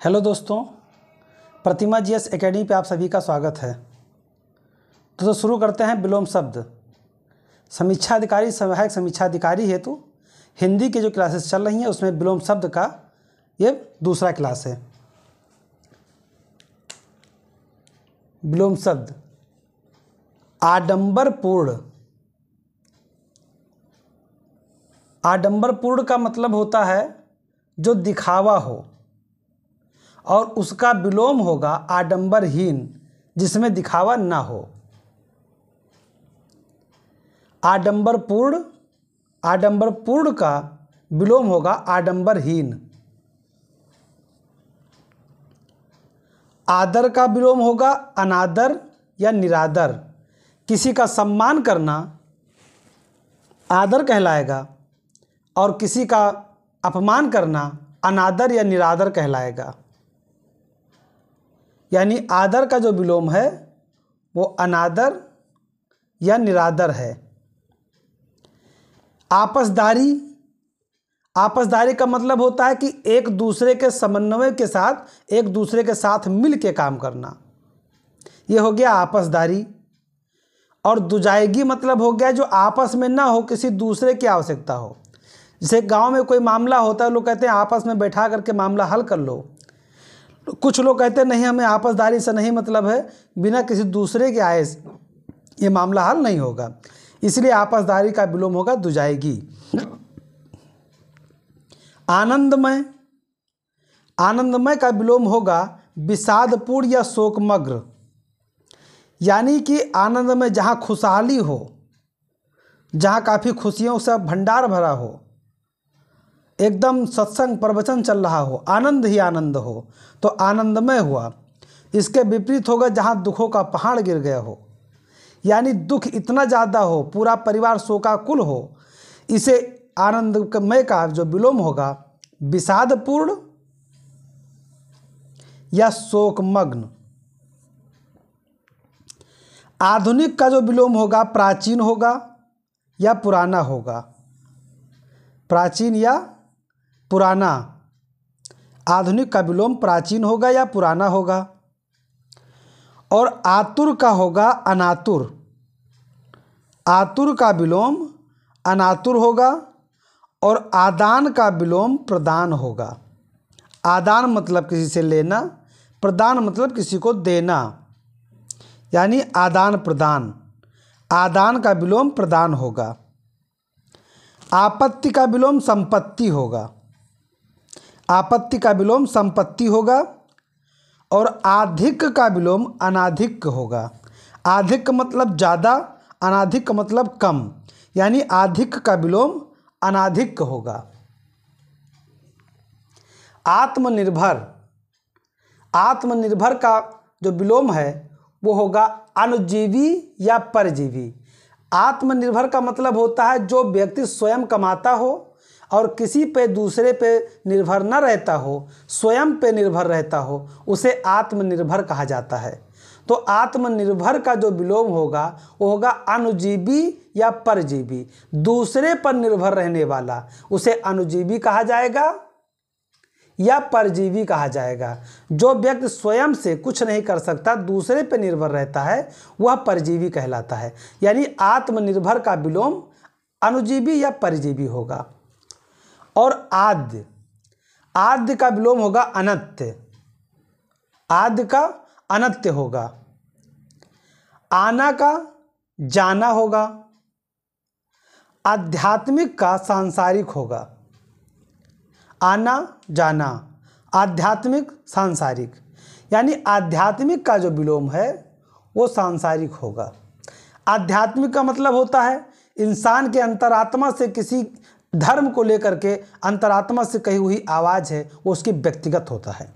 Hello दोस्तों, प्रतिमा GS academy पे आप सभी का स्वागत है। तो शुरू करते हैं विलोम शब्द। समीक्षा अधिकारी, सहायक समीक्षा अधिकारी हेतु हिंदी की जो क्लासेस चल रही हैं उसमें विलोम शब्द का ये दूसरा क्लास है। विलोम शब्द आडंबरपूर्ण। आडंबरपूर्ण का मतलब होता है जो दिखावा हो, और उसका विलोम होगा आडंबरहीन, जिसमें दिखावा ना हो। आडंबरपूर्ण, आडंबरपूर्ण का विलोम होगा आडंबरहीन। आदर का विलोम होगा अनादर या निरादर। किसी का सम्मान करना आदर कहलाएगा और किसी का अपमान करना अनादर या निरादर कहलाएगा। यानी आदर का जो विलोम है वो अनादर या निरादर है। आपसदारी, आपसदारी का मतलब होता है कि एक दूसरे के समन्वय के साथ, एक दूसरे के साथ मिल के काम करना, ये हो गया आपसदारी। और दुजाइगी मतलब हो गया जो आपस में ना हो, किसी दूसरे की आवश्यकता हो। जैसे गांव में कोई मामला होता है, लोग कहते हैं आपस में बैठा करके मामला हल कर लो। कुछ लोग कहते हैं नहीं, हमें आपसदारी से नहीं मतलब है, बिना किसी दूसरे के आए ये मामला हल नहीं होगा, इसलिए आपसदारी का विलोम होगा दुजाइगी। आनंदमय, आनंदमय का विलोम होगा विषादपूर्ण या शोकमग्न। यानी कि आनंद में जहाँ खुशहाली हो, जहाँ काफ़ी खुशियों से भंडार भरा हो, एकदम सत्संग प्रवचन चल रहा हो, आनंद ही आनंद हो, तो आनंदमय हुआ। इसके विपरीत होगा जहाँ दुखों का पहाड़ गिर गया हो, यानी दुख इतना ज़्यादा हो, पूरा परिवार शोकाकुल हो, इसे आनंदमय का जो विलोम होगा विषादपूर्ण या शोकमग्न। आधुनिक का जो विलोम होगा प्राचीन होगा या पुराना होगा। प्राचीन या पुराना, आधुनिक का विलोम प्राचीन होगा या पुराना होगा। और आतुर का होगा अनातुर। आतुर का विलोम अनातुर होगा और आदान का विलोम प्रदान होगा। आदान मतलब किसी से लेना, प्रदान मतलब किसी को देना, यानी आदान प्रदान। आदान का विलोम प्रदान होगा। आपत्ति का विलोम संपत्ति होगा। आपत्ति का विलोम संपत्ति होगा। और आधिक का विलोम अनाधिक होगा। आधिक मतलब ज़्यादा, अनाधिक मतलब कम, यानी आधिक का विलोम अनाधिक होगा। आत्मनिर्भर, आत्मनिर्भर का जो विलोम है वो होगा अनुजीवी या परजीवी। आत्मनिर्भर का मतलब होता है जो व्यक्ति स्वयं कमाता हो और किसी पे दूसरे पे निर्भर न रहता हो, स्वयं पे निर्भर रहता हो, उसे आत्मनिर्भर कहा जाता है। तो आत्मनिर्भर का जो विलोम होगा वो होगा अनुजीवी या परजीवी। दूसरे पर निर्भर रहने वाला, उसे अनुजीवी कहा जाएगा या परजीवी कहा जाएगा। जो व्यक्ति स्वयं से कुछ नहीं कर सकता, दूसरे पर निर्भर रहता है, वह परजीवी कहलाता है। यानी आत्मनिर्भर का विलोम अनुजीवी या परजीवी होगा। और आद्य, आद्य का विलोम होगा अनत्य। आद्य का अनत्य होगा। आना का जाना होगा। आध्यात्मिक का सांसारिक होगा। आना जाना, आध्यात्मिक सांसारिक, यानी आध्यात्मिक का जो विलोम है वो सांसारिक होगा। आध्यात्मिक का मतलब होता है इंसान के अंतरात्मा से, किसी धर्म को लेकर के अंतरात्मा से कही हुई आवाज़ है, वो उसकी व्यक्तिगत होता है।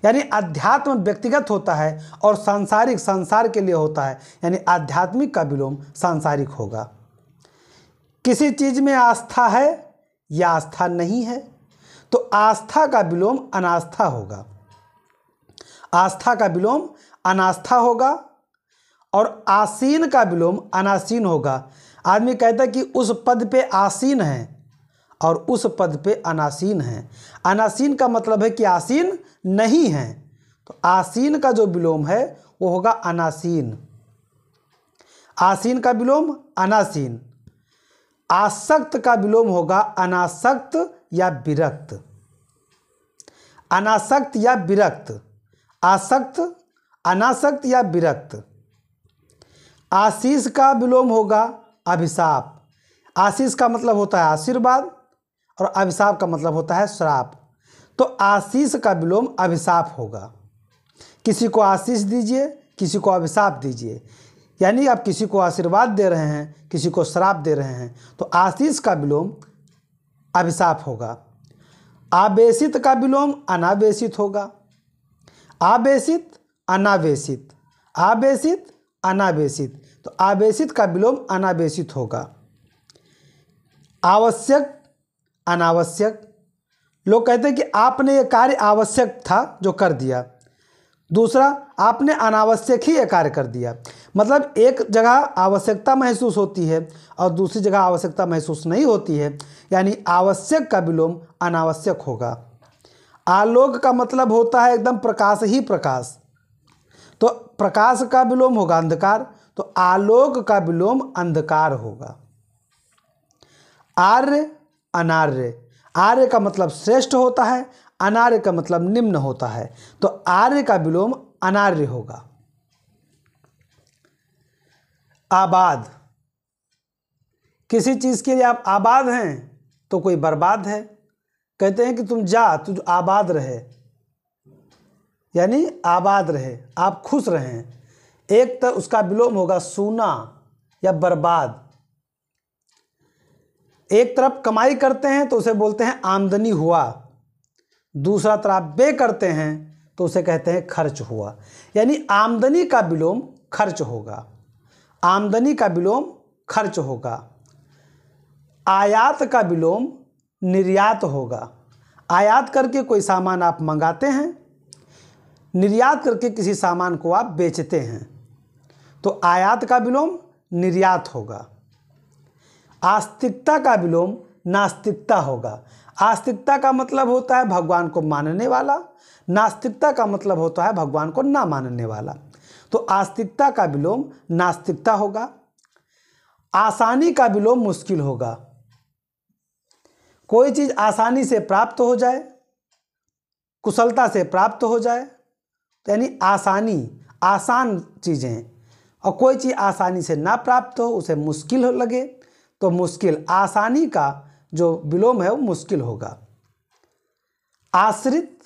यानी अध्यात्म व्यक्तिगत होता है और सांसारिक संसार के लिए होता है, यानी आध्यात्मिक का विलोम सांसारिक होगा। किसी चीज़ में आस्था है या आस्था नहीं है, तो आस्था का विलोम अनास्था होगा। आस्था का विलोम अनास्था होगा। और आसीन का विलोम अनासीन होगा। आदमी कहता है कि उस पद पे आसीन है और उस पद पे अनासीन हैं। अनासीन का मतलब है कि आसीन नहीं है, तो आसीन का जो विलोम है वो होगा अनासीन। आसीन का विलोम अनासीन। आसक्त का विलोम होगा अनासक्त या विरक्त। अनासक्त या विरक्त, आसक्त, अनासक्त या विरक्त। आशीष का विलोम होगा अभिशाप। आशीष का मतलब होता है आशीर्वाद और अभिशाप का मतलब होता है श्राप। तो आशीष का विलोम अभिशाप होगा। किसी को आशीष दीजिए, किसी को अभिशाप दीजिए, यानी आप किसी को आशीर्वाद दे रहे हैं, किसी को श्राप दे रहे हैं, तो आशीष का विलोम अभिशाप होगा। आवेशित का विलोम अनावेशित होगा। आवेशित, अनावेशित, आवेशित, अनावेशित, तो आवेशित का विलोम अनावेशित होगा। आवश्यक, अनावश्यक। लोग कहते हैं कि आपने ये कार्य आवश्यक था जो कर दिया, दूसरा आपने अनावश्यक ही ये कार्य कर दिया। मतलब एक जगह आवश्यकता महसूस होती है और दूसरी जगह आवश्यकता महसूस नहीं होती है, यानी आवश्यक का विलोम अनावश्यक होगा। आलोक का मतलब होता है एकदम प्रकाश ही प्रकाश, तो प्रकाश का विलोम होगा अंधकार, तो आलोक का विलोम अंधकार होगा। आर्य, अनार्य। आर्य का मतलब श्रेष्ठ होता है, अनार्य का मतलब निम्न होता है, तो आर्य का विलोम अनार्य होगा। आबाद। किसी चीज़ के लिए आप आबाद हैं तो कोई बर्बाद है। कहते हैं कि तुम जा, तुझ आबाद रहे, यानी आबाद रहे, आप खुश रहें। एक तो उसका विलोम होगा सूना या बर्बाद। एक तरफ कमाई करते हैं तो उसे बोलते हैं आमदनी हुआ, दूसरा तरफ बे करते हैं तो उसे कहते हैं खर्च हुआ, यानी आमदनी का विलोम खर्च होगा। आमदनी का विलोम खर्च होगा। आयात का विलोम निर्यात होगा। आयात करके कोई सामान आप मंगाते हैं, निर्यात करके किसी सामान को आप बेचते हैं, तो आयात का विलोम निर्यात होगा। आस्तिकता का विलोम नास्तिकता होगा। आस्तिकता का मतलब होता है भगवान को मानने वाला, नास्तिकता का मतलब होता है भगवान को ना मानने वाला, तो आस्तिकता का विलोम नास्तिकता होगा। आसानी का विलोम मुश्किल होगा। कोई चीज़ आसानी से प्राप्त हो जाए, कुशलता से प्राप्त हो जाए, यानी आसानी, आसान चीज़ें, और कोई चीज़ आसानी से ना प्राप्त हो, उसे मुश्किल लगे, तो मुश्किल। आसानी का जो विलोम है वो मुश्किल होगा। आश्रित,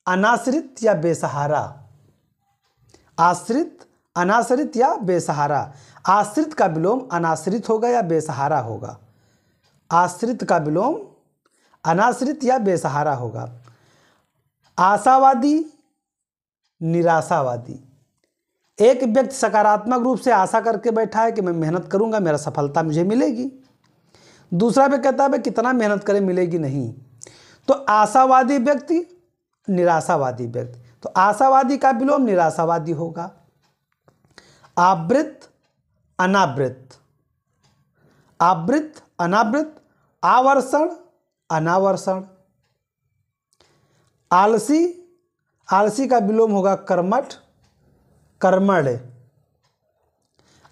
अनाश्रित या बेसहारा। आश्रित, अनाश्रित या बेसहारा। आश्रित का विलोम अनाश्रित होगा या बेसहारा होगा। आश्रित का विलोम अनाश्रित या बेसहारा होगा। आशावादी, निराशावादी। एक व्यक्ति सकारात्मक रूप से आशा करके बैठा है कि मैं मेहनत करूंगा, मेरा सफलता मुझे मिलेगी। दूसरा व्यक्ति कहता है मैं कितना मेहनत करें मिलेगी नहीं। तो आशावादी व्यक्ति, निराशावादी व्यक्ति, तो आशावादी का विलोम निराशावादी होगा। आवृत, अनावृत। आवृत, अनावृत। आवर्षण, अनावर्षण। आलसी, आलसी का विलोम होगा कर्मठ, कर्मण्य।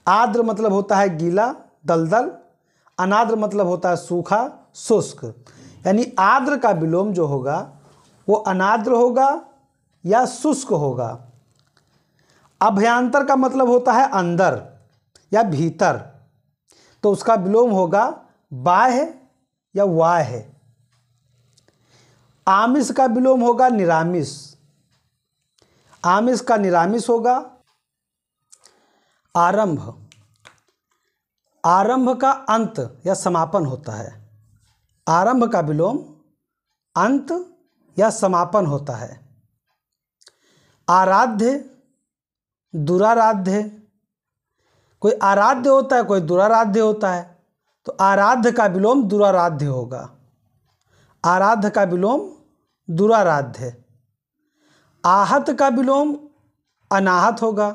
आर्द्र मतलब होता है गीला, दलदल। अनाद्र मतलब होता है सूखा, शुष्क, यानी आर्द्र का विलोम जो होगा वो अनाद्र होगा या शुष्क होगा। अभ्यंतर का मतलब होता है अंदर या भीतर, तो उसका विलोम होगा बाह्य या वाह्य। आमिष का विलोम होगा निरामिष। आमिष का निरामिष होगा। आरंभ, आरंभ का अंत या समापन होता है। आरंभ का विलोम अंत या समापन होता है। आराध्य, दुराराध्य। कोई आराध्य होता है, कोई दुराराध्य होता है, तो आराध्य का विलोम दुराराध्य होगा। आराध्य का विलोम दुराराध्य। आहत का विलोम अनाहत होगा।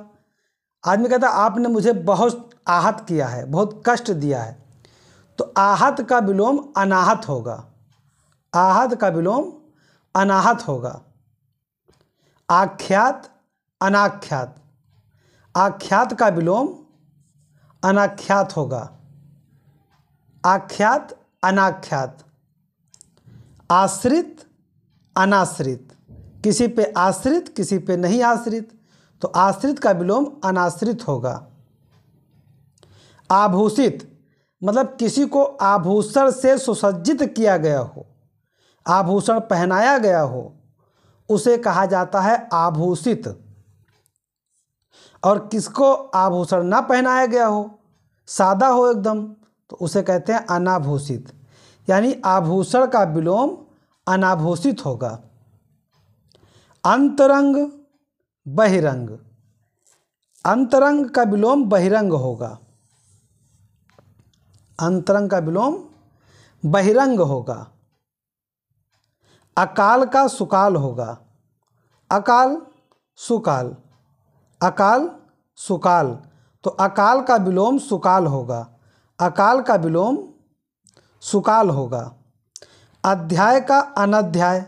आदमी कहता है आपने मुझे बहुत आहत किया है, बहुत कष्ट दिया है, तो आहत का विलोम अनाहत होगा, आहत का विलोम अनाहत होगा। आख्यात अनाख्यात, आख्यात का विलोम अनाख्यात होगा। आख्यात अनाख्यात। आश्रित अनाश्रित, किसी पे आश्रित किसी पे नहीं आश्रित, तो आश्रित का विलोम अनाश्रित होगा। आभूषित मतलब किसी को आभूषण से सुसज्जित किया गया हो, आभूषण पहनाया गया हो, उसे कहा जाता है आभूषित। और किसको आभूषण ना पहनाया गया हो, सादा हो एकदम, तो उसे कहते हैं अनाभूषित। यानी आभूषण का विलोम अनाभूषित होगा। अंतरंग बहिरंग, अंतरंग का विलोम बहिरंग होगा, अंतरंग का विलोम बहिरंग होगा। अकाल का सुकाल होगा, अकाल सुकाल, अकाल सुकाल, तो अकाल का विलोम सुकाल होगा, अकाल का विलोम सुकाल होगा। अध्याय का अनध्याय,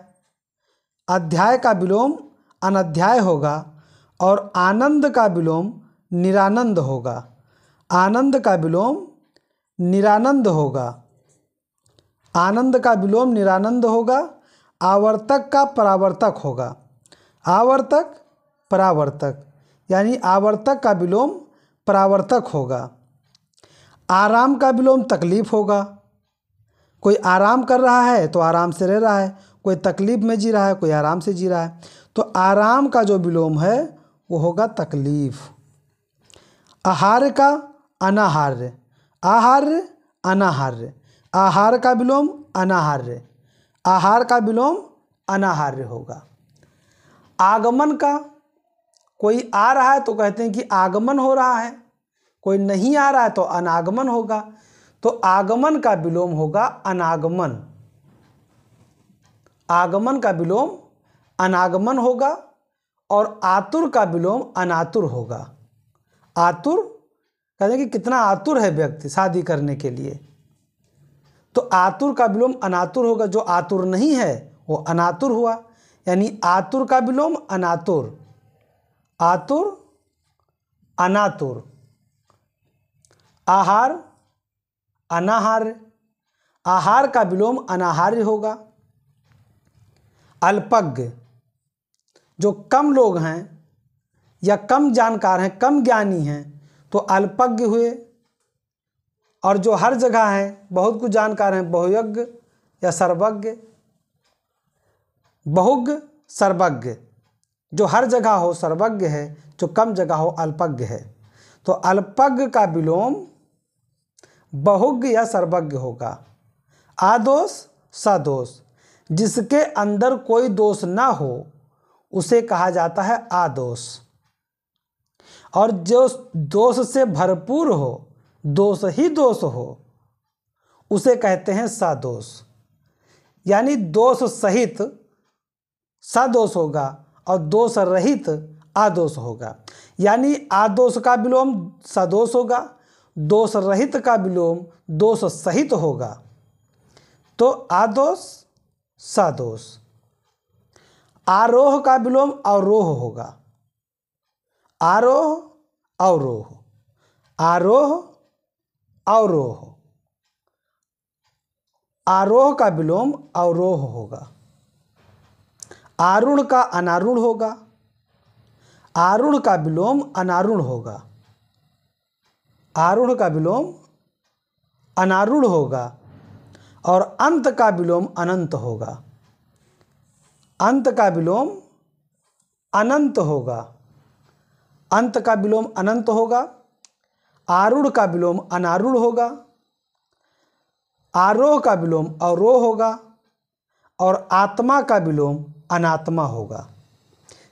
अध्याय का विलोम अनध्याय होगा। और आनंद का विलोम निरानंद होगा, आनंद का विलोम निरानंद होगा, आनंद का विलोम निरानंद होगा। आवर्तक का परावर्तक होगा, आवर्तक परावर्तक, यानी आवर्तक का विलोम परावर्तक होगा। आराम का विलोम तकलीफ होगा, कोई आराम कर रहा है तो आराम से रह रहा है, कोई तकलीफ में जी रहा है, कोई आराम से जी रहा है, तो आराम का जो विलोम है वो होगा तकलीफ। आहार्य का अनाहार्य, आहार्य अनाहार्य, आहार का विलोम अनाहार्य, आहार का विलोम अनाहार्य होगा। आगमन का, कोई आ रहा है तो कहते हैं कि आगमन हो रहा है, कोई नहीं आ रहा है तो अनागमन होगा, तो आगमन का विलोम होगा अनागमन, आगमन का विलोम अनागमन होगा। और आतुर का विलोम अनातुर होगा। आतुर कहते हैं कि कितना आतुर है व्यक्ति शादी करने के लिए, तो आतुर का विलोम अनातुर होगा। जो आतुर नहीं है वो अनातुर हुआ, यानी आतुर का विलोम अनातुर, आतुर अनातुर। आहार अनाहार्य, आहार का विलोम अनाहार्य होगा। अल्पज्ञ, जो कम लोग हैं या कम जानकार हैं, कम ज्ञानी हैं, तो अल्पज्ञ हुए। और जो हर जगह हैं, बहुत कुछ जानकार हैं, बहुज्ञ या सर्वज्ञ, बहुज्ञ सर्वज्ञ, जो हर जगह हो सर्वज्ञ है, जो कम जगह हो अल्पज्ञ है। तो अल्पज्ञ का विलोम बहुज्ञ या सर्वज्ञ होगा। आदोष सदोष, जिसके अंदर कोई दोष ना हो उसे कहा जाता है आदोष। और जो दोष से भरपूर हो, दोष ही दोष हो, उसे कहते हैं सदोष। यानी दोष सहित सदोष होगा और दोष रहित आदोष होगा। यानी आदोष का विलोम सदोष होगा, दोष रहित का विलोम दोष सहित होगा, तो आदोष सदोष। आरोह का विलोम अवरोह होगा, आरोह अवरोह, आरोह अवरोह, आरोह का विलोम अवरोह होगा। आरूढ़ का अनारूढ़ होगा, आरूढ़ का विलोम अनारूढ़ होगा, आरूढ़ का विलोम अनारूढ़ होगा। और अंत का विलोम अनंत होगा, अंत का विलोम अनंत होगा, अंत का विलोम अनंत होगा। आरूढ़ का विलोम अनारूढ़ होगा, आरोह का विलोम अवरोह होगा। और आत्मा का विलोम अनात्मा होगा।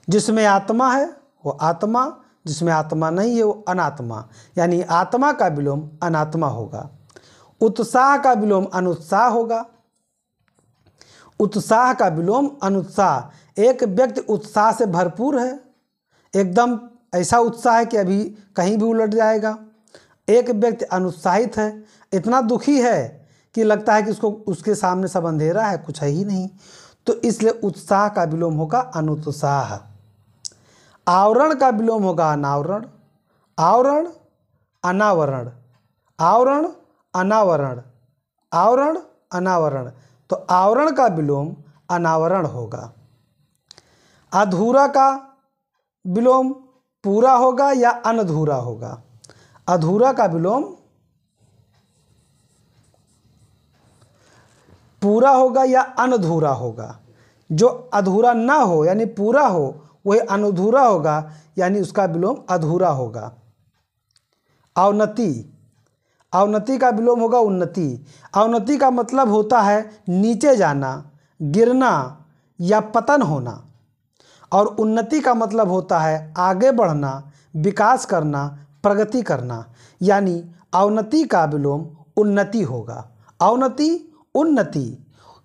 जिसमें आत्मा है वो आत्मा, जिसमें आत्मा नहीं है वो अनात्मा, यानी आत्मा का विलोम अनात्मा होगा। उत्साह का विलोम अनुत्साह होगा, उत्साह का विलोम अनुत्साह। एक व्यक्ति उत्साह से भरपूर है, एकदम ऐसा उत्साह है कि अभी कहीं भी उलट जाएगा, एक व्यक्ति अनुत्साहित है, इतना दुखी है कि लगता है कि उसके सामने सब अंधेरा है, कुछ है ही नहीं, तो इसलिए उत्साह का विलोम होगा अनुत्साह। आवरण का विलोम होगा अनावरण, आवरण अनावरण, आवरण अनावरण, आवरण अनावरण, तो आवरण का विलोम अनावरण होगा। अधूरा का विलोम पूरा होगा या अनधूरा होगा? अधूरा का विलोम पूरा होगा या अनधूरा होगा? जो अधूरा ना हो यानी पूरा हो वही अनधूरा होगा, यानी उसका विलोम अधूरा होगा। अवनति, अवनति का विलोम होगा उन्नति। अवनति का मतलब होता है नीचे जाना, गिरना या पतन होना, और उन्नति का मतलब होता है आगे बढ़ना, विकास करना, प्रगति करना, यानी अवनति का विलोम उन्नति होगा। अवनति उन्नति,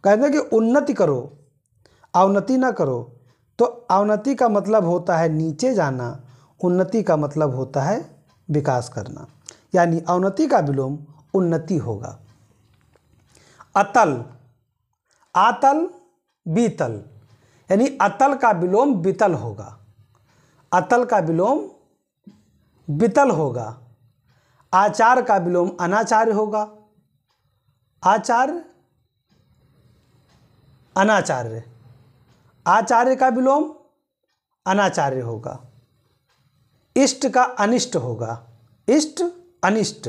कहते हैं कि उन्नति करो, अवनति ना करो, तो अवनति का मतलब होता है नीचे जाना, उन्नति का मतलब होता है विकास करना, यानी अवनति का विलोम उन्नति होगा। अतल, आतल बीतल, यानी अतल का विलोम वितल होगा, अतल का विलोम वितल होगा। आचार का विलोम अनाचार्य होगा, आचार्य अनाचार्य, आचार्य का विलोम अनाचार्य होगा। इष्ट का अनिष्ट होगा, इष्ट अनिष्ट,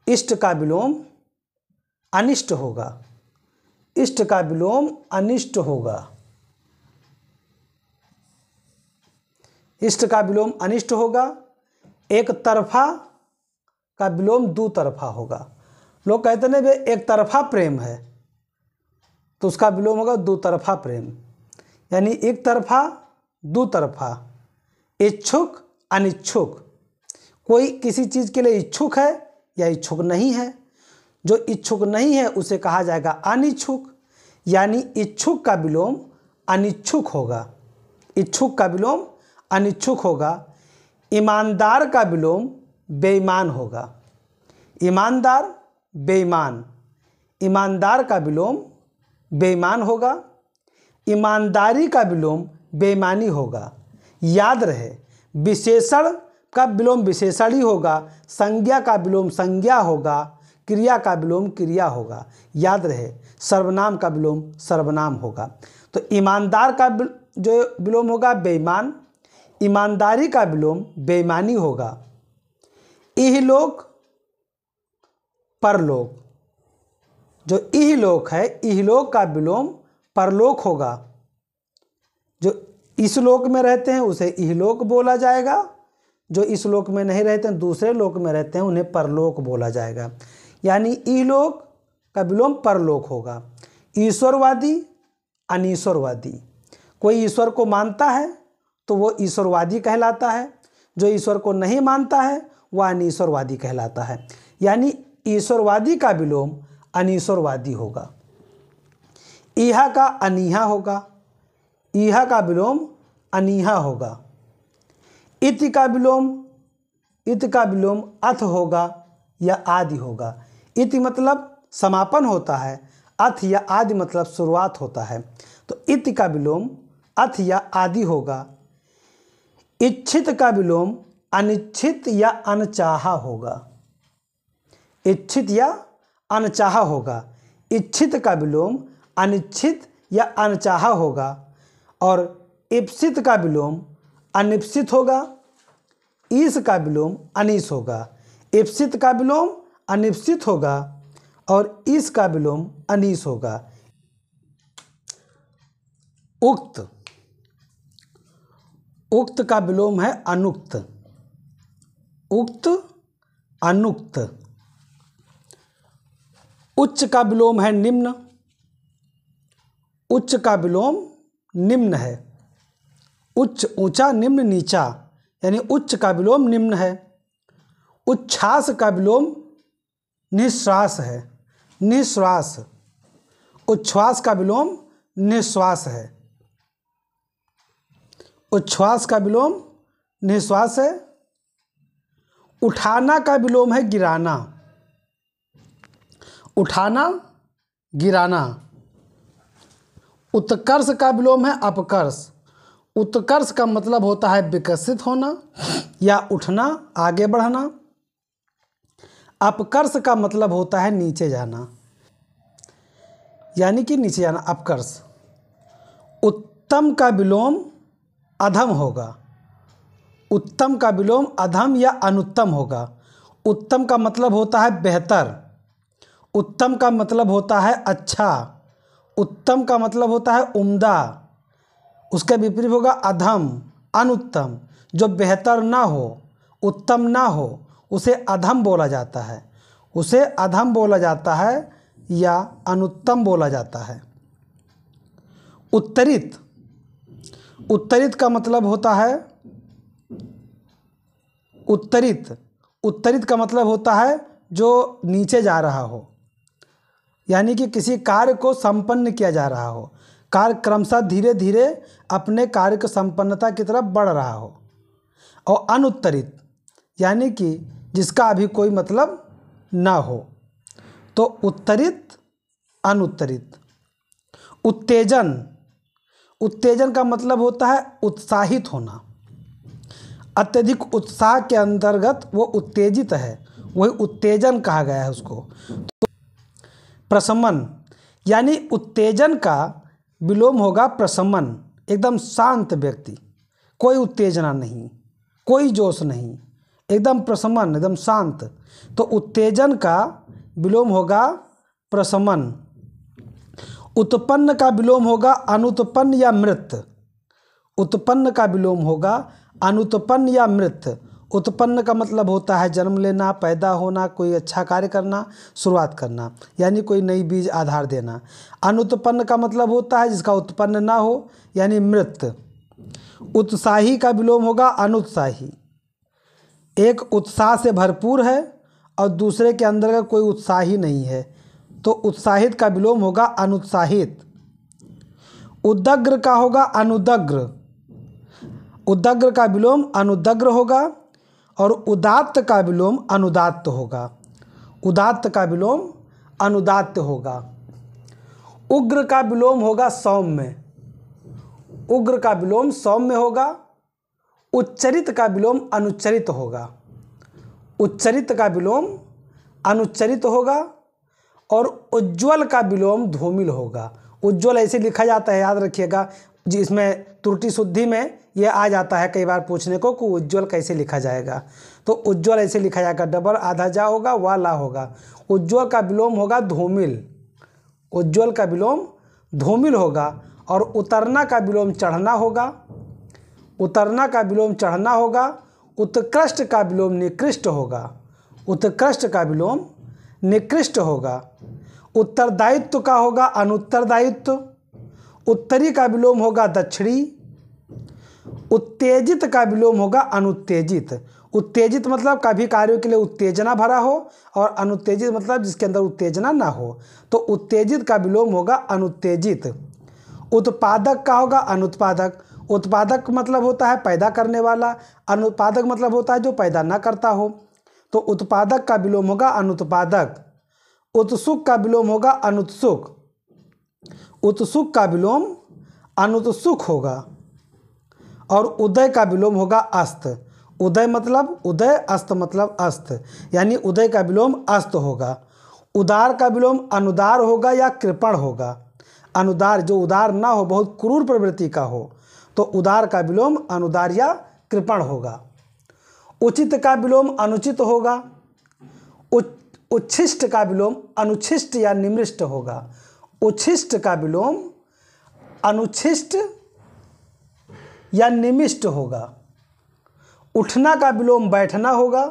इष्ट का विलोम अनिष्ट होगा, इष्ट का विलोम अनिष्ट होगा, इष्ट का विलोम अनिष्ट होगा। एक तरफा का विलोम दो तरफा होगा। लोग कहते हैं भाई एक तरफा प्रेम है, तो उसका विलोम होगा दो तरफा प्रेम, यानी एक तरफा दो तरफा। इच्छुक अनिच्छुक, कोई किसी चीज़ के लिए इच्छुक है या इच्छुक नहीं है, जो इच्छुक नहीं है उसे कहा जाएगा अनिच्छुक, यानी इच्छुक का विलोम अनिच्छुक होगा, इच्छुक का विलोम अनिच्छुक होगा। ईमानदार का विलोम बेईमान होगा, ईमानदार बेईमान, ईमानदार का विलोम बेईमान होगा। ईमानदारी का विलोम बेईमानी होगा। याद रहे विशेषण का विलोम विशेषण ही होगा, संज्ञा का विलोम संज्ञा होगा, क्रिया का विलोम क्रिया होगा। याद रहे सर्वनाम का विलोम सर्वनाम होगा। तो ईमानदार का जो विलोम होगा बेईमान, ईमानदारी का विलोम बेईमानी होगा। इहलोक परलोक, जो इहलोक है इहलोक का विलोम परलोक होगा। जो इस लोक में रहते हैं उसे इहलोक बोला जाएगा, जो इस लोक में नहीं रहते हैं दूसरे लोक में रहते हैं उन्हें परलोक बोला जाएगा, यानी इहलोक का विलोम परलोक होगा। ईश्वरवादी अनीश्वरवादी, कोई ईश्वर को मानता है तो वो ईश्वरवादी कहलाता है, जो ईश्वर को नहीं मानता है वह अनीश्वरवादी कहलाता है, यानी ईश्वरवादी का विलोम अनीश्वरवादी होगा। ईहा का अनीहा होगा, ईहा का विलोम अनीहा होगा। इति का विलोम अथ होगा या आदि होगा। इति मतलब समापन होता है, अथ या आदि मतलब शुरुआत होता है, तो इति का विलोम अथ या आदि होगा। इच्छित का विलोम अनिच्छित या अनचाहा होगा, इच्छित या अनचाहा होगा। इच्छित का विलोम अनिच्छित या अनचाहा होगा, और इप्सित का विलोम अनिप्सित होगा। ईस का विलोम अनीस होगा, इप्सित का विलोम अनिप्सित होगा, और ईस का विलोम अनीस होगा। उक्त, उक्त का विलोम है अनुक्त, उक्त अनुक्त। उच्च का विलोम है निम्न, उच्च का विलोम निम्न है। उच्च ऊंचा, निम्न नीचा, यानी उच्च का विलोम निम्न है। उच्छ्वास का विलोम निश्वास है, निश्वास। उच्छ्वास का विलोम निश्वास है, उच्छ्वास का विलोम निश्वास है। उठाना का विलोम है गिराना, उठाना गिराना। उत्कर्ष का विलोम है अपकर्ष, उत्कर्ष का मतलब होता है विकसित होना या उठना, आगे बढ़ना। अपकर्ष का मतलब होता है नीचे जाना, यानी कि नीचे जाना, अपकर्ष। उत्तम का विलोम अधम होगा, उत्तम का विलोम अधम या अनुत्तम होगा। उत्तम का मतलब होता है बेहतर, उत्तम का मतलब होता है अच्छा, उत्तम का मतलब होता है उम्दा। उसका विपरीत होगा अधम, अनुत्तम। जो बेहतर ना हो, उत्तम ना हो, उसे अधम बोला जाता है, उसे अधम बोला जाता है या अनुत्तम बोला जाता है। उत्तरित, उत्तरित का मतलब होता है उत्तरित, उत्तरित का मतलब होता है जो नीचे जा रहा हो, यानी कि किसी कार्य को संपन्न किया जा रहा हो, कार्य क्रमशः धीरे धीरे अपने कार्य की संपन्नता की तरफ बढ़ रहा हो। और अनुत्तरित यानी कि जिसका अभी कोई मतलब ना हो। तो उत्तरित, अनुत्तरित। उत्तेजन, उत्तेजन का मतलब होता है उत्साहित होना, अत्यधिक उत्साह के अंतर्गत वो उत्तेजित है, वही उत्तेजन कहा गया है उसको। तो प्रशमन, यानी उत्तेजन का विलोम होगा प्रशमन, एकदम शांत व्यक्ति, कोई उत्तेजना नहीं, कोई जोश नहीं, एकदम प्रशमन, एकदम शांत। तो उत्तेजन का विलोम होगा प्रशमन। उत्पन्न का विलोम होगा अनुत्पन्न या मृत, उत्पन्न का विलोम होगा अनुत्पन्न या मृत। उत्पन्न का मतलब होता है जन्म लेना, पैदा होना, कोई अच्छा कार्य करना, शुरुआत करना, यानी कोई नई बीज आधार देना। अनुत्पन्न का मतलब होता है जिसका उत्पन्न ना हो, यानी मृत। उत्साही का विलोम होगा अनुत्साही, एक उत्साह से भरपूर है और दूसरे के अंदर का कोई उत्साह ही नहीं है, तो उत्साहित का विलोम होगा अनुत्साहित। उदग्र का होगा अनुदग्र, उदग्र का विलोम अनुदग्र होगा। और उदात्त का विलोम अनुदात्त होगा, उदात्त का विलोम अनुदात्त होगा। उग्र का विलोम होगा सौम्य, उग्र का विलोम सौम्य होगा। उच्चरित का विलोम अनुच्चरित होगा, उच्चरित का विलोम अनुच्चरित होगा। और उज्ज्वल का विलोम धूमिल होगा। उज्ज्वल ऐसे लिखा जाता है, याद रखिएगा, जिसमें त्रुटि शुद्धि में यह आ जाता है कई बार पूछने को कि उज्ज्वल कैसे लिखा जाएगा। तो उज्ज्वल ऐसे लिखा जाएगा, डबल आधा जा होगा, वा ला होगा। उज्ज्वल का विलोम होगा धूमिल, उज्ज्वल का विलोम धूमिल होगा। और उतरना का विलोम चढ़ना होगा, उतरना का विलोम चढ़ना होगा। उत्कृष्ट का विलोम निकृष्ट होगा, उत्कृष्ट का विलोम निकृष्ट होगा। उत्तरदायित्व का होगा अनुत्तरदायित्व। उत्तरी का विलोम होगा दक्षिणी। उत्तेजित का विलोम होगा अनुत्तेजित। उत्तेजित मतलब कभी कार्यों के लिए उत्तेजना भरा हो, और अनुत्तेजित मतलब जिसके अंदर उत्तेजना ना हो। तो उत्तेजित का विलोम होगा अनुत्तेजित। उत्पादक का होगा अनुत्पादक। उत्पादक मतलब होता है पैदा करने वाला, अनुत्पादक मतलब होता है जो पैदा ना करता हो। तो उत्पादक का विलोम होगा अनुत्पादक। उत्सुक का विलोम होगा अनुत्सुक, उत्सुक का विलोम अनुत्सुक होगा। और उदय का विलोम होगा अस्त। उदय मतलब उदय, अस्त मतलब अस्त, यानी उदय का विलोम अस्त होगा। उदार का विलोम अनुदार होगा या कृपण होगा। अनुदार जो उदार ना हो, बहुत क्रूर प्रवृत्ति का हो, तो उदार का विलोम अनुदार या कृपण होगा। उचित का विलोम अनुचित होगा। उच्छिष्ट का विलोम अनुच्छिष्ट या निमृष्ट होगा। उच्छिष्ट का विलोम अनुच्छिष्ट या निमिष्ट होगा। उठना का विलोम बैठना होगा।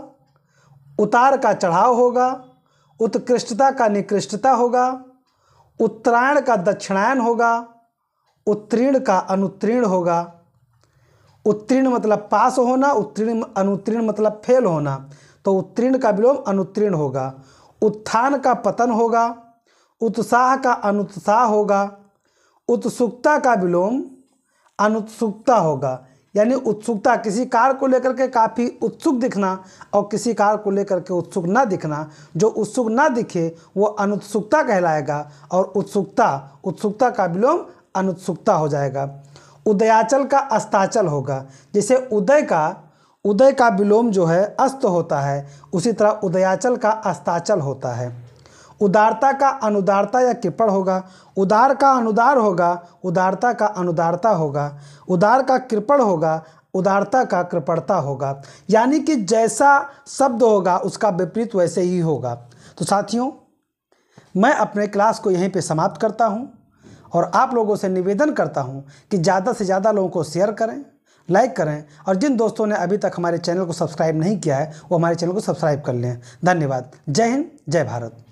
उतार का चढ़ाव होगा। उत्कृष्टता का निकृष्टता होगा। उत्तरायण का दक्षिणायन होगा। उत्तीर्ण का अनुत्तीर्ण होगा। उत्तीर्ण मतलब पास होना, उत्तीर्ण अनुत्तीर्ण मतलब फेल होना, तो उत्तीर्ण का विलोम अनुत्तीर्ण होगा। उत्थान का पतन होगा। उत्साह का अनुत्साह होगा। उत्सुकता का विलोम अनुत्सुकता होगा, यानी उत्सुकता, किसी कार्य को लेकर के काफ़ी उत्सुक दिखना और किसी कार्य को लेकर के उत्सुक ना दिखना। जो उत्सुक ना दिखे वो अनुत्सुकता कहलाएगा और उत्सुकता का विलोम अनुत्सुकता हो जाएगा। उदयाचल का अस्ताचल होगा। जैसे उदय का विलोम जो है अस्त होता है, उसी तरह उदयाचल का अस्ताचल होता है। उदारता का अनुदारता या कृपण होगा। उदार का अनुदार होगा, उदारता का अनुदारता होगा। उदार का कृपण होगा, उदारता का कृपणता होगा। यानी कि जैसा शब्द होगा उसका विपरीत वैसे ही होगा। तो साथियों, मैं अपने क्लास को यहीं पे समाप्त करता हूँ और आप लोगों से निवेदन करता हूँ कि ज़्यादा से ज़्यादा लोगों को शेयर करें, लाइक करें और जिन दोस्तों ने अभी तक हमारे चैनल को सब्सक्राइब नहीं किया है वो हमारे चैनल को सब्सक्राइब कर लें। धन्यवाद। जय हिंद, जय भारत।